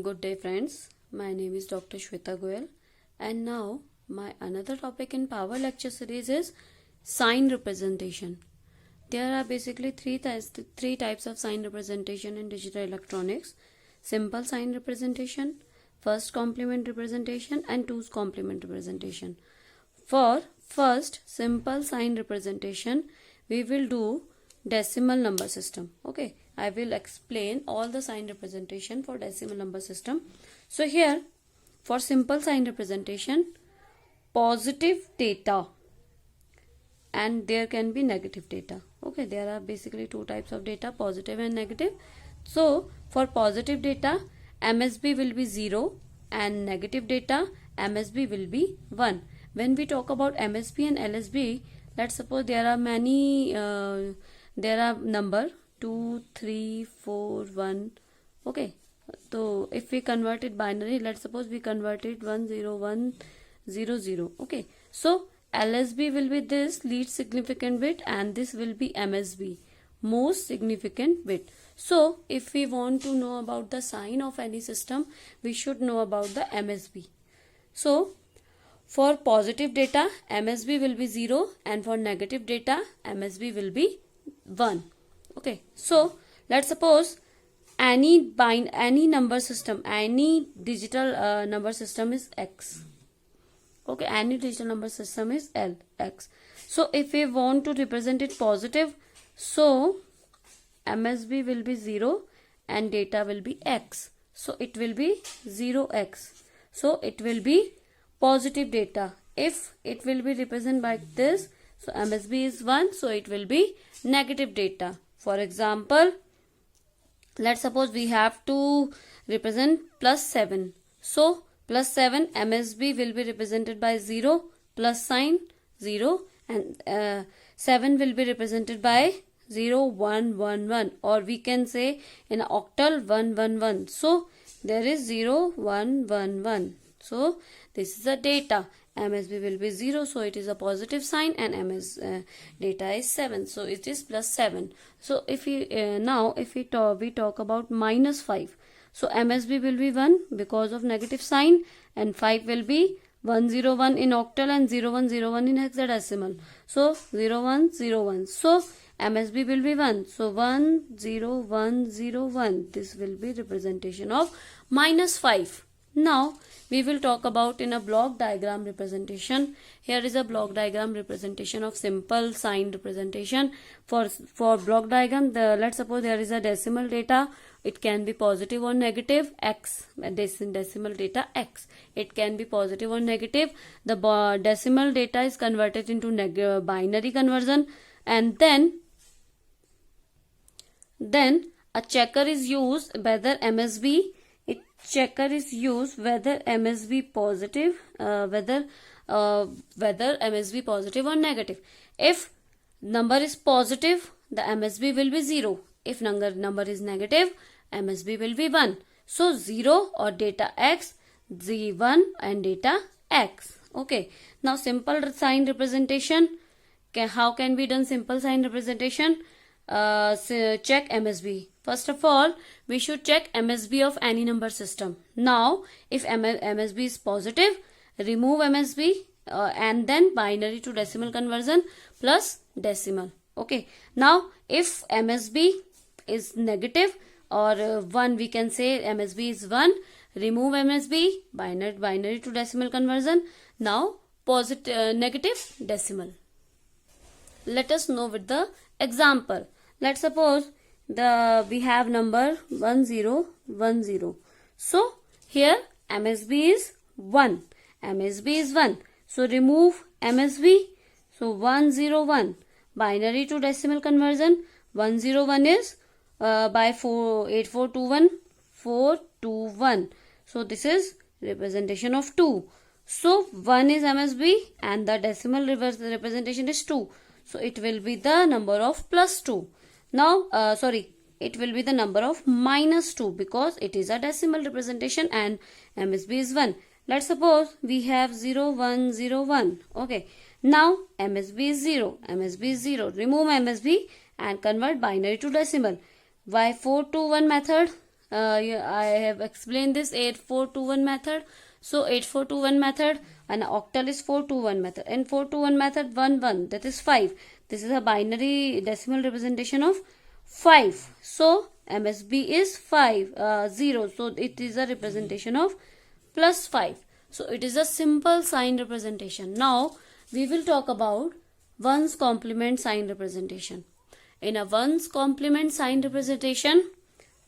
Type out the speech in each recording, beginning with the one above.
Good day friends, my name is Dr. Shweta Goyal and now my another topic in Power Lecture series is sign representation. There are basically three types of sign representation in digital electronics: simple sign representation, first complement representation and two's complement representation. For first simple sign representation, we will do decimal number system. Okay, I will explain all the sign representation for decimal number system. So here for simple sign representation, positive data and there can be negative data. Okay, there are basically two types of data, positive and negative. So for positive data, MSB will be 0 and negative data, MSB will be 1. When we talk about MSB and LSB, let's suppose there are many there are number 2, 3, 4, 1. Okay, so if we convert it binary, let's suppose we convert it 1 0 1 0 0. Okay, so LSB will be this least significant bit and this will be MSB, most significant bit. So if we want to know about the sign of any system, we should know about the MSB. So for positive data, MSB will be 0 and for negative data, MSB will be 1. Okay, so let's suppose any number system, any digital number system is X. Okay, any digital number system is X. So if we want to represent it positive, so MSB will be 0 and data will be X. So it will be 0X. So it will be positive data. If it will be represented by this, so MSB is 1, so it will be negative data. For example, let's suppose we have to represent plus 7. So plus 7, MSB will be represented by 0, plus sign 0, and 7 will be represented by 0 1 1 1, or we can say in octal 1 1 1. So there is 0 1 1 1. So this is the data. MSB will be 0, so it is a positive sign, and data is 7, so it is plus 7. So if we now if we talk about minus 5, so MSB will be 1 because of negative sign, and 5 will be 101 in octal and 0101 in hexadecimal. So 0101. So MSB will be 1. So 10101. This will be representation of minus 5. Now we will talk about in a block diagram representation. Here is a block diagram representation of simple sign representation. For block diagram, let's suppose there is a decimal data. It can be positive or negative X. Decimal data X. It can be positive or negative. The decimal data is converted into binary conversion, and then a checker is used whether MSB. Checker is used whether MSB positive, whether MSB positive or negative. If number is positive, the MSB will be 0. If number is negative, MSB will be 1. So 0 or data X, Z1 and data X. Okay. Now simple sign representation. How can be done simple sign representation? Check MSB. First of all, we should check MSB of any number system. Now, if MSB is positive, remove MSB and then binary to decimal conversion plus decimal. Okay. Now, if MSB is negative or 1, we can say MSB is 1. Remove MSB, binary to decimal conversion. Now, negative decimal. Let us know with the example. Let's suppose we have number 1010. So here MSB is 1. MSB is 1. So remove MSB. So 101. Binary to decimal conversion. 101 is by 8421 421. So this is representation of 2. So 1 is MSB and the decimal representation is 2. So it will be the number of plus 2. Now, it will be the number of minus 2 because it is a decimal representation and MSB is 1. Let's suppose we have 0101. Okay. Now, MSB is 0. MSB is 0. Remove MSB and convert binary to decimal. By 421 method, I have explained this 8421 method. So 8421 method, and octal is 421 method, and 421 method 1 1, that is 5. This is a binary decimal representation of 5. So MSB is 5 0. So it is a representation of plus 5. So it is a simple sign representation. Now we will talk about ones complement sign representation. In a ones complement sign representation,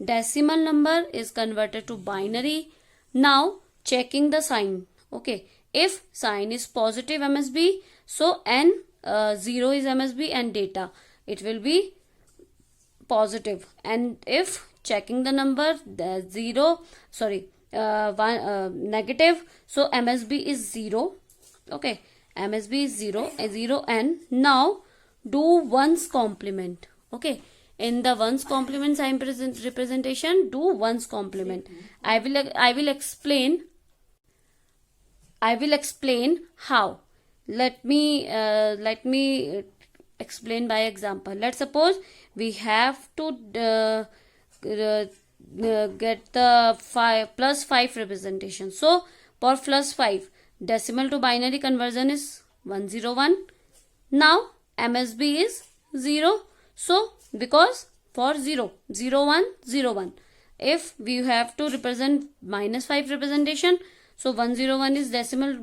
decimal number is converted to binary. Now checking the sign. Okay, if sign is positive MSB, so n 0 is MSB and data, it will be positive. And if checking the number negative, so MSB is 0. Okay, MSB is 0 0 n. Now do ones complement. Okay, in the ones complement sign representation, do ones complement. I will explain how. Let me explain by example. Let's suppose we have to get the plus 5 representation. So for plus 5, decimal to binary conversion is 101. Now MSB is 0. So because for 0 0 1 0 1, if we have to represent minus 5 representation, so 101 is decimal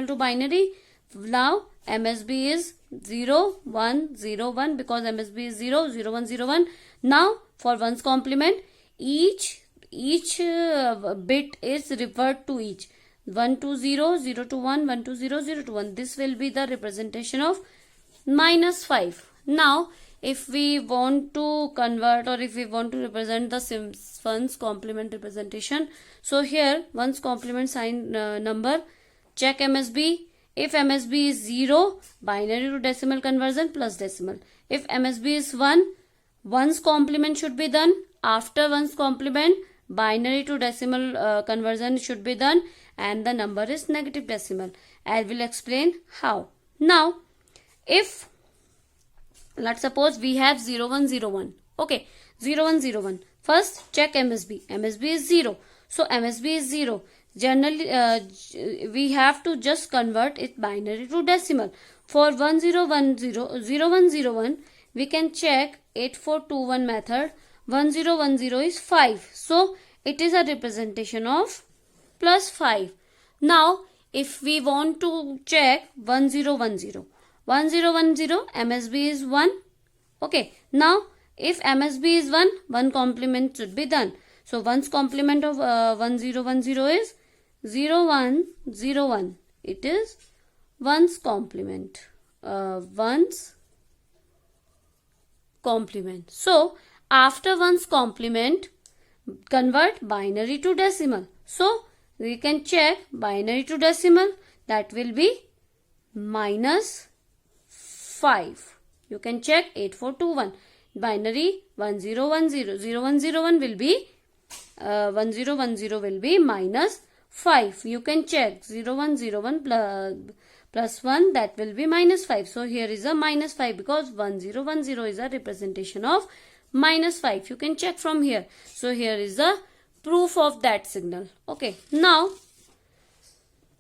to binary. Now MSB is 0 1 0 1, because MSB is 0 0 1 0 1. Now for ones complement, each bit is referred to each 1 to 0 0 to 1 1 to 0 0 to 1. This will be the representation of minus 5. Now if we want to convert, or if we want to represent the ones complement representation, so here ones complement sign number, check MSB. If MSB is 0, binary to decimal conversion plus decimal. If MSB is 1, ones complement should be done. After ones complement, binary to decimal conversion should be done, and the number is negative decimal. I will explain how. Now if let's suppose we have 0101. Okay, 0101. First check MSB. MSB is 0. So MSB is 0. Generally we have to just convert it binary to decimal. For 0101, we can check 8421 method. 1010 is 5. So it is a representation of plus 5. Now if we want to check 1010, MSB is 1. Okay, now if MSB is 1, one complement should be done. So ones complement of 1010 is 0101. It is ones complement. Ones complement. So after ones complement, convert binary to decimal. So we can check binary to decimal, that will be minus 5. You can check 8421. Binary 1010 0101 will be 1010 will be minus 5. You can check 0101 plus 1, that will be minus 5. So here is a minus 5, because 1010 is a representation of minus 5. You can check from here. So here is the proof of that signal. Okay, now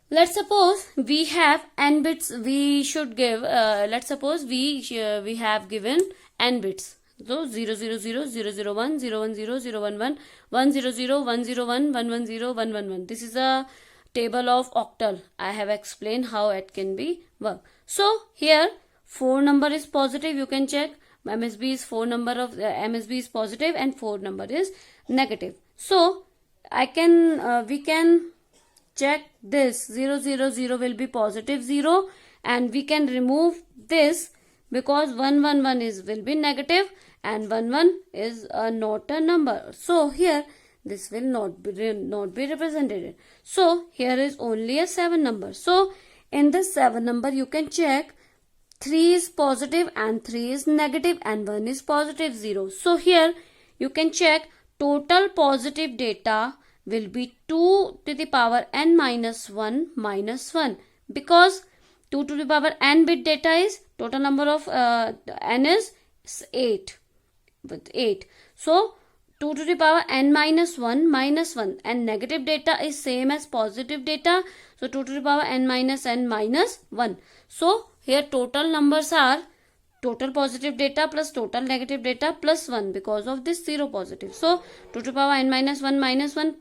let's suppose we have n bits. We should give let's suppose we have given n bits. So 000 001 010 011 100 101 110 111. This is a table of octal. I have explained how it can be work. So here 4 number is positive. You can check MSB is 4 number of MSB is positive and 4 number is negative. So we can check this 000 will be positive 0, and we can remove this because 111 will be negative and 11 is not a number. So here this will not be represented. So here is only a 7 number. So in this 7 number you can check 3 is positive and 3 is negative and 1 is positive 0. So here you can check total positive data will be 2 to the power n minus 1 minus 1, because 2 to the power n bit data is total number of n is 8 with 8. So 2 to the power n minus 1 minus 1, and negative data is same as positive data. So 2 to the power n minus 1. So here total numbers are total positive data plus total negative data plus 1, because of this 0 positive. So 2 to the power n minus 1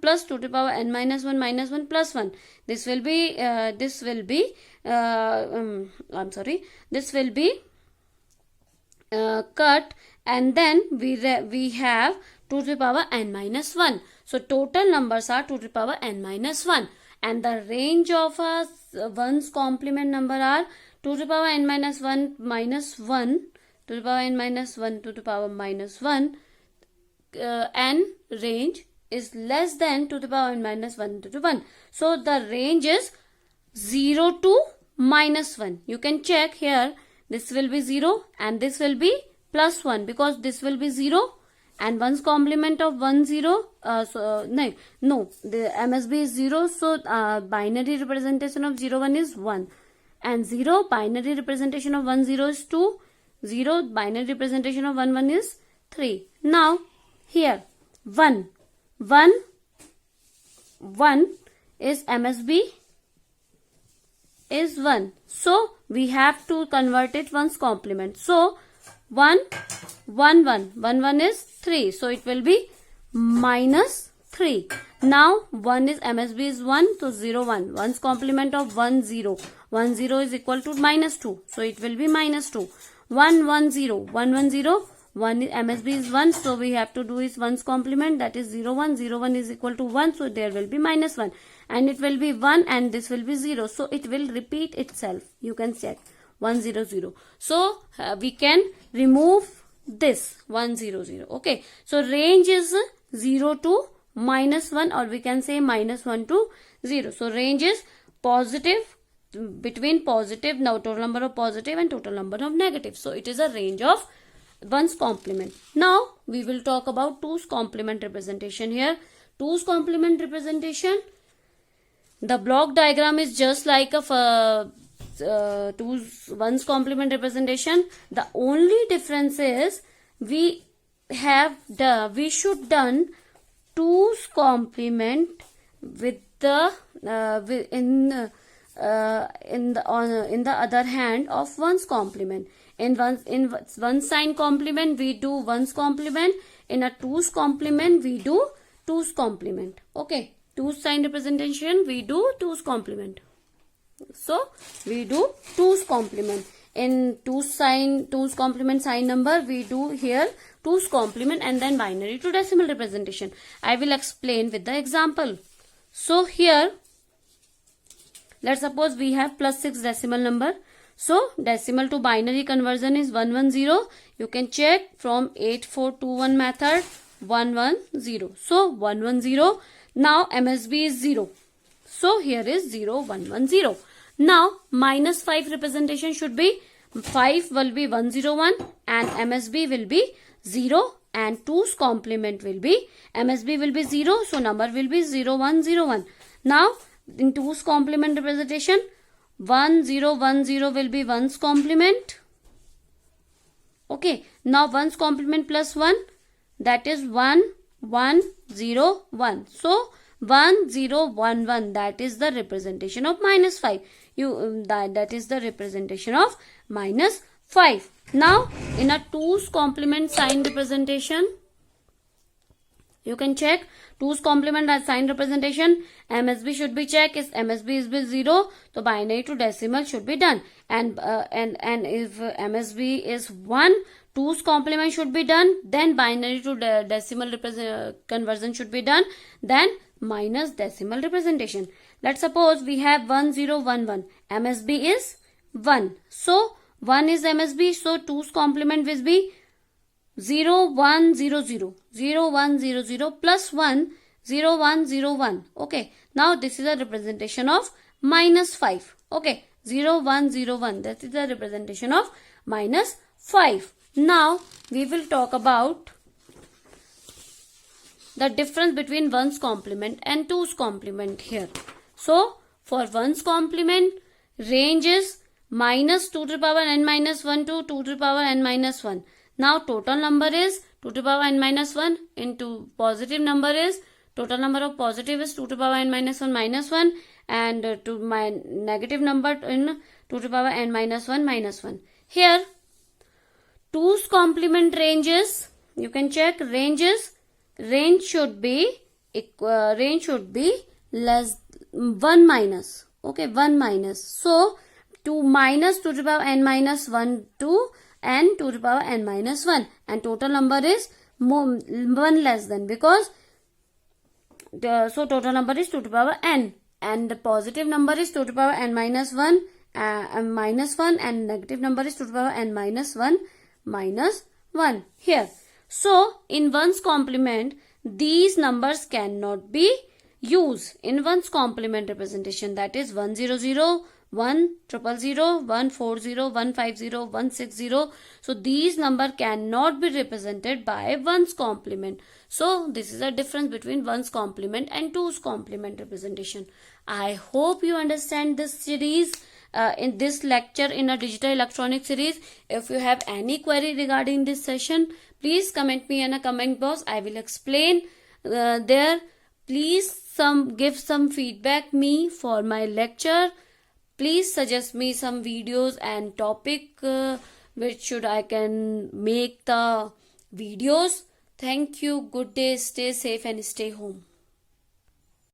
plus 2 to the power n minus 1 plus 1. This will be cut, and then we have 2 to the power n minus 1. So total numbers are 2 to the power n minus 1, and the range of a one's complement number are 2 to the power n minus 1 minus 1 to the power n minus 1 to the power minus 1, and range is less than 2 to the power n minus 1 to the 1. So the range is 0 to minus 1. You can check here, this will be 0 and this will be plus 1, because this will be 0 and one's complement of 1 0. The MSB is 0, so binary representation of 0 1 is 1, and 0 binary representation of 1 0 is 2, 0 binary representation of 1 1 is 3. Now here 1 is MSB is 1, so we have to convert it one's complement. So 1 is 3, so it will be minus 3. Now 1 is MSB is 1, so 0 1, one's complement of 1 0 is equal to minus 2, so it will be minus 2. 1 1 0, 1 1 0, 1 is MSB is 1, so we have to do is one's complement, that is 0 1 is equal to 1, so there will be minus 1, and it will be 1 and this will be 0, so it will repeat itself. You can check 1 0 0. So we can remove this 1 0 0. Okay, so range is 0 to minus 1, or we can say minus 1 to 0. So range is positive, between positive, now total number of positive and total number of negative. So it is a range of one's complement. Now we will talk about 2's complement representation here. 2's complement representation, the block diagram is just like a 1's complement representation. The only difference is we should done 2's complement with the in the other hand of 1's complement. In one sign complement we do 1's complement, in a 2's complement we do 2's complement. Okay, 2's sign representation we do 2's complement. So we do 2's complement. In 2's complement sign number we do here 2's complement and then binary to decimal representation. I will explain with the example. So here let's suppose we have plus 6 decimal number. So decimal to binary conversion is 110. You can check from 8421 method 110. So 110. Now MSB is 0. So here is 0110. Now minus 5 representation should be 5 will be 101 and MSB will be 0 and 2's complement will be MSB will be 0. So number will be 0101. Now in 2's complement representation 1010 will be 1's complement. Okay, now 1's complement plus 1, that is 1101. So 1011, that is the representation of minus 5. That is the representation of minus 5. Now in a 2's complement sign representation, you can check 2's complement as sign representation. MSB should be checked. If MSB is 0, so binary to decimal should be done. And if MSB is 1, 2's complement should be done. Then binary to decimal conversion should be done. Then minus decimal representation. Let's suppose we have 1011. MSB is 1. So 1 is MSB. So 2's complement will be 0100. 0100 plus 1 0101. Okay, now this is a representation of minus 5. Okay, 0101, that is the representation of minus 5. Now we will talk about the difference between 1's complement and 2's complement here. So for 1's complement, range is minus 2 to the power n minus 1 to 2 to the power n minus 1. Now total number is 2 to the power n minus 1 into positive number is, total number of positive is 2 to the power n minus 1 minus 1, and to my negative number in 2 to the power n minus 1 minus 1. Here 2's complement range is, you can check ranges, range should be less 1 minus, okay, 1 minus. So 2 minus 2 to the power n minus 1 to n 2 to the power n minus 1, and total number is 1 less than, because so total number is 2 to the power n, and the positive number is 2 to the power n minus 1 minus 1, and negative number is 2 to the power n minus 1 minus 1 here. So in 1's complement, these numbers cannot be used in 1's complement representation, that is 100, 100, 140, 150, 160. So these number cannot be represented by 1's complement. So this is a difference between 1's complement and 2's complement representation. I hope you understand this series, in this lecture in a digital electronic series. If you have any query regarding this session, please comment me in a comment box. I will explain there. Please give some feedback me for my lecture. Please suggest me some videos and topic which should I can make the videos. Thank you. Good day. Stay safe and stay home.